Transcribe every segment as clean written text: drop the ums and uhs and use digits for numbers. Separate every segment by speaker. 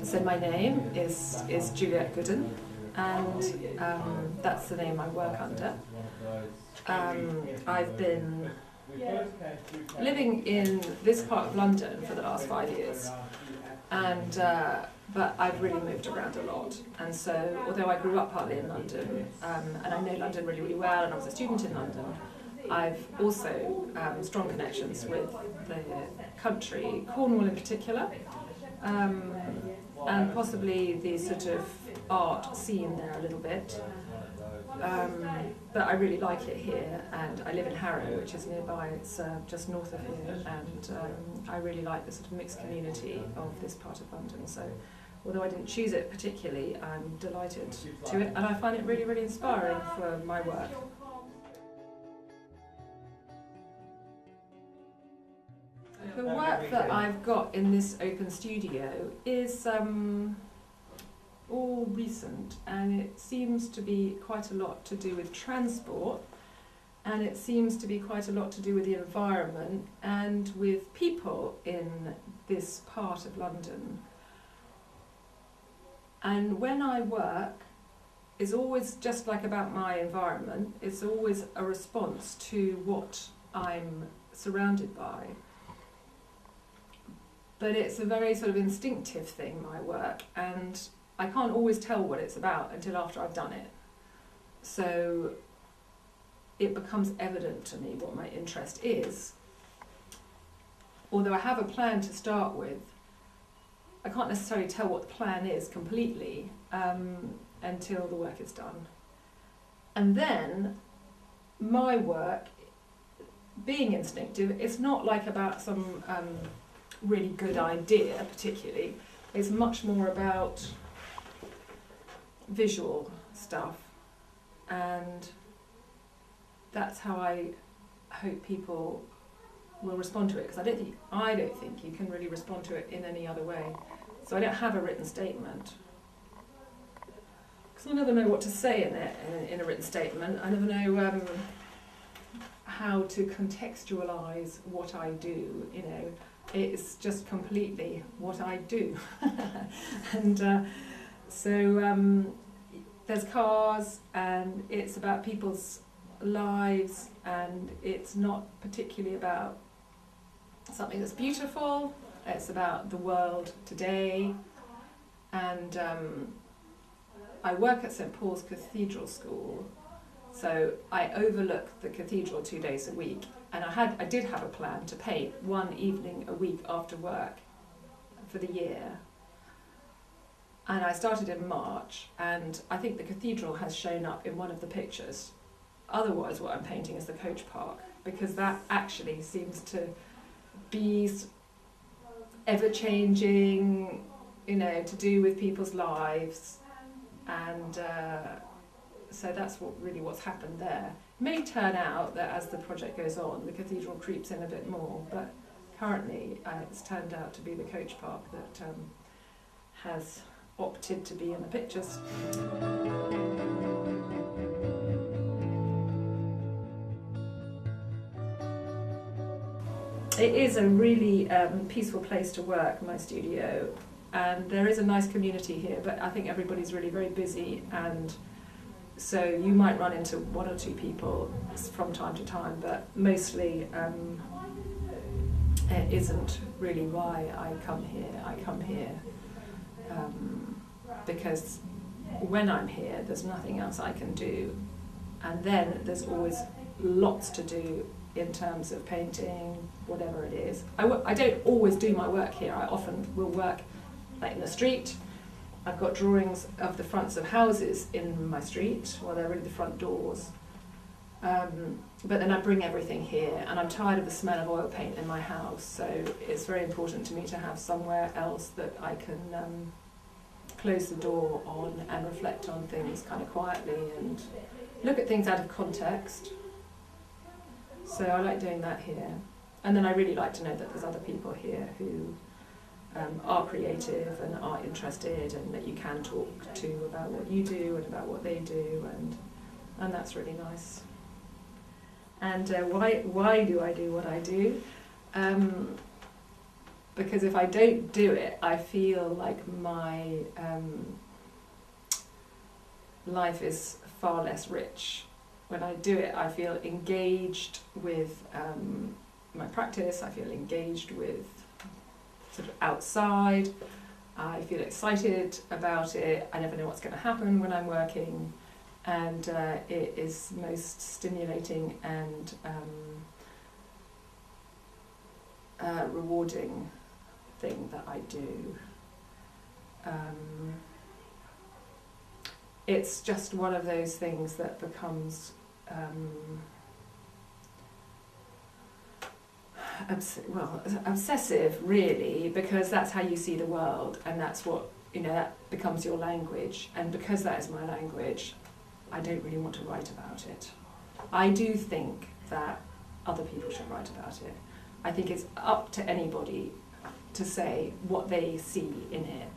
Speaker 1: So my name is Juliet Goodden, and that's the name I work under. I've been living in this part of London for the last 5 years, and but I've really moved around a lot. And so, although I grew up partly in London, and I know London really, really well, and I was a student in London, I've also strong connections with the country, Cornwall in particular, and possibly the sort of art scene there a little bit. But I really like it here, and I live in Harrow, which is nearby. It's just north of here, and I really like the sort of mixed community of this part of London. So, although I didn't choose it particularly, I'm delighted to it, and I find it really, really inspiring for my work. The work that I've got in this open studio is all recent, and it seems to be quite a lot to do with transport, and it seems to be quite a lot to do with the environment and with people in this part of London. And when I work, it's always just like about my environment, it's always a response to what I'm surrounded by. But it's a very sort of instinctive thing, my work, and I can't always tell what it's about until after I've done it. So it becomes evident to me what my interest is. Although I have a plan to start with, I can't necessarily tell what the plan is completely until the work is done. And then my work, being instinctive, it's not like about some really good idea particularly. It's much more about visual stuff, and that's how I hope people will respond to it, because I don't think you can really respond to it in any other way. So I don't have a written statement, because I never know what to say in a written statement. I never know how to contextualize what I do, you know. It's just completely what I do. And so there's cars, and it's about people's lives, and it's not particularly about something that's beautiful. It's about the world today. And I work at St Paul's Cathedral School, so I overlook the cathedral 2 days a week. And I did have a plan to paint one evening a week after work for the year. And I started in March, and I think the cathedral has shown up in one of the pictures. Otherwise, what I'm painting is the coach park, because that actually seems to be ever-changing, you know, to do with people's lives. And so that's what's happened there. It may turn out that as the project goes on, the cathedral creeps in a bit more, but currently it's turned out to be the coach park that has opted to be in the pictures. It is a really peaceful place to work, my studio, and there is a nice community here, but I think everybody's really very busy, and so you might run into one or two people from time to time, but mostly it isn't really why I come here. I come here because when I'm here, there's nothing else I can do, and then there's always lots to do in terms of painting, whatever it is. I don't always do my work here. I often will work like in the street. I've got drawings of the fronts of houses in my street, well, they're really the front doors. But then I bring everything here, and I'm tired of the smell of oil paint in my house, so it's very important to me to have somewhere else that I can close the door on and reflect on things kind of quietly and look at things out of context. So I like doing that here. And then I really like to know that there's other people here who are creative and are interested, and that you can talk to about what you do and about what they do, and that's really nice. And why do I do what I do? because if I don't do it, I feel like my life is far less rich. When I do it, I feel engaged with my practice, I feel engaged with sort of outside, I feel excited about it, I never know what's going to happen when I'm working, and it is most stimulating and rewarding thing that I do. It's just one of those things that becomes obsessive, really, because that's how you see the world, and that's what, that becomes your language. And because that is my language, I don't really want to write about it. I do think that other people should write about it. I think it's up to anybody to say what they see in it.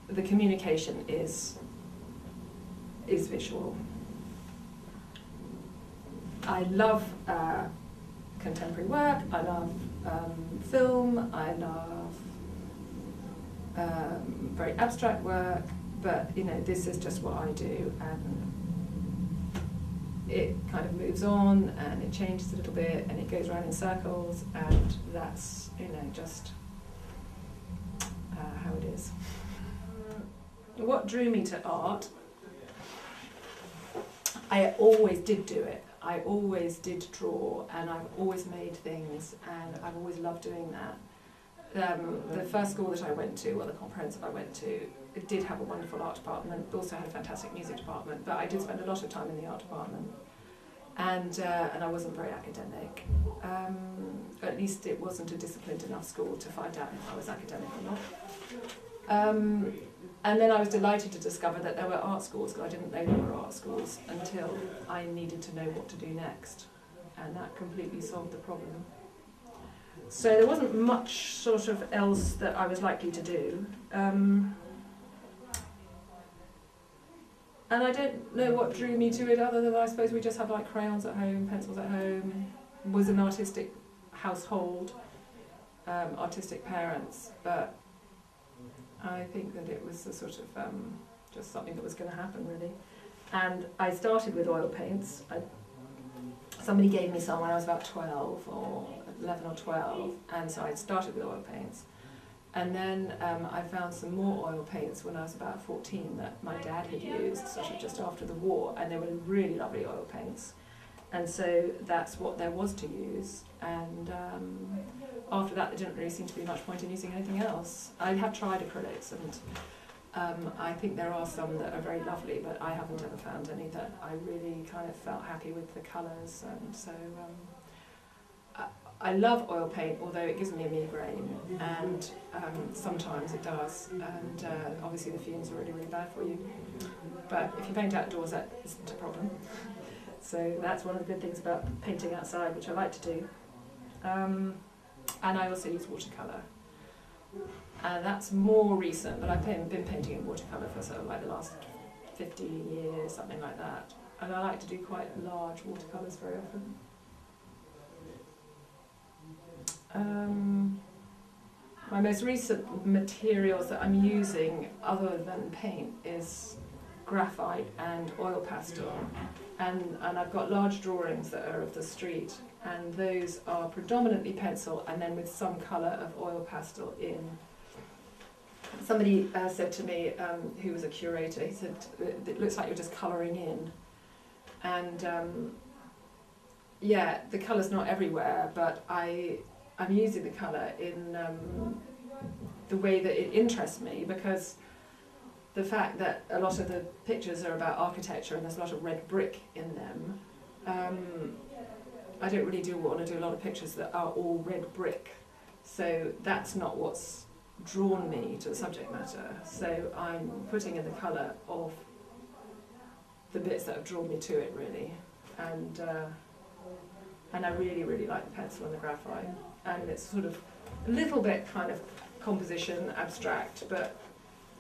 Speaker 1: The communication is visual. I love contemporary work, I love film, I love very abstract work, but this is just what I do, and it kind of moves on and it changes a little bit and it goes around in circles, and that's just how it is. What drew me to art? I always did do it. I always did draw, and I've always made things, and I've always loved doing that. The first school that I went to, or the comprehensive I went to, it did have a wonderful art department, it also had a fantastic music department, but I did spend a lot of time in the art department, and I wasn't very academic. At least it wasn't a disciplined enough school to find out if I was academic or not. And then I was delighted to discover that there were art schools, because I didn't know there were art schools until I needed to know what to do next, and that completely solved the problem. So there wasn't much sort of else that I was likely to do. And I don't know what drew me to it, other than I suppose we just had like crayons at home, pencils at home, was an artistic household, artistic parents, but I think that it was a sort of just something that was going to happen, really. And I started with oil paints. Somebody gave me some when I was about 12 or 11 or 12, and so I started with oil paints. And then I found some more oil paints when I was about 14 that my dad had used, sort of just after the war, and they were really lovely oil paints. And so that's what there was to use, and after that there didn't really seem to be much point in using anything else. I have tried acrylics, and I think there are some that are very lovely, but I haven't ever found any that I really kind of felt happy with the colours, and so I love oil paint, although it gives me a migraine, and sometimes it does, and obviously the fumes are really, really bad for you. But if you paint outdoors, that isn't a problem. So that's one of the good things about painting outside, which I like to do. And I also use watercolour. And that's more recent, but I've been painting in watercolour for sort of like the last 50 years, something like that. And I like to do quite large watercolours very often. My most recent materials that I'm using, other than paint, is graphite and oil pastel. And I've got large drawings that are of the street, and those are predominantly pencil and then with some colour of oil pastel in. Somebody said to me, who was a curator, he said, it looks like you're just colouring in. And yeah, the colour's not everywhere, but I'm using the colour in the way that it interests me, because the fact that a lot of the pictures are about architecture and there's a lot of red brick in them, I don't really want to do a lot of pictures that are all red brick. So that's not what's drawn me to the subject matter. So I'm putting in the colour of the bits that have drawn me to it, really. And I really, really like the pencil and the graphite. And it's sort of a little bit kind of composition, abstract, but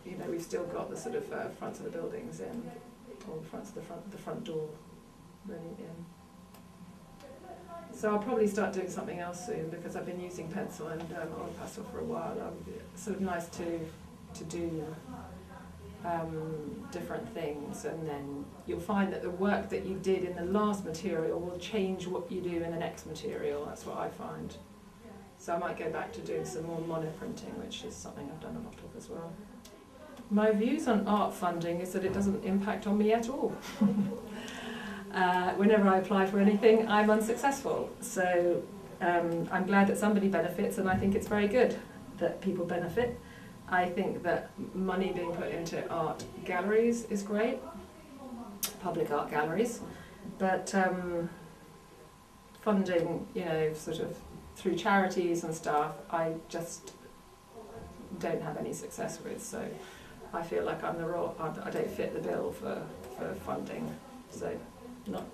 Speaker 1: you know, we've still got the sort of fronts of the buildings in, or the front door really in. So I'll probably start doing something else soon, because I've been using pencil and oil pastel for a while. It's sort of nice to do different things, and then you'll find that the work that you did in the last material will change what you do in the next material. That's what I find. So I might go back to doing some more monoprinting, which is something I've done a lot of as well. My views on art funding is that it doesn't impact on me at all. Whenever I apply for anything, I'm unsuccessful. So I'm glad that somebody benefits, and I think it's very good that people benefit. I think that money being put into art galleries is great, public art galleries, but funding, you know, sort of through charities and stuff, I just don't have any success with. So I feel like I don't fit the bill for funding. So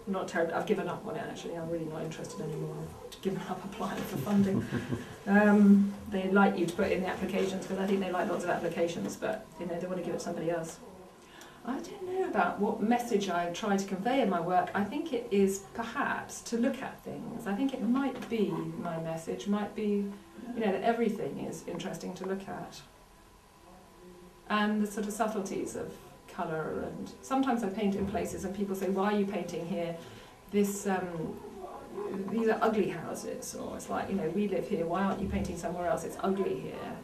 Speaker 1: not terribly. I've given up on it, actually. I'm really not interested anymore. I've given up applying for funding. They like you to put in the applications, because I think they like lots of applications, but you know, they want to give it to somebody else. I don't know about what message I try to convey in my work. I think it is perhaps to look at things. I think it might be my message, might be, you know, that everything is interesting to look at. And the sort of subtleties of colour, and sometimes I paint in places and people say, why are you painting here? These are ugly houses, or it's like, you know, we live here, why aren't you painting somewhere else? It's ugly here.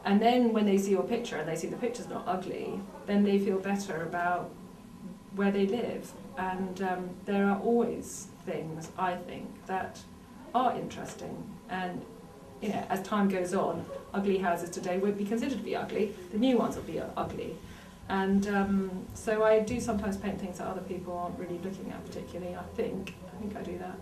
Speaker 1: And then when they see your picture and they see the picture's not ugly, then they feel better about where they live. And there are always things, I think, that are interesting. And you know, as time goes on, ugly houses today won't be considered to be ugly. The new ones will be ugly. And so I do sometimes paint things that other people aren't really looking at particularly. I think I do that.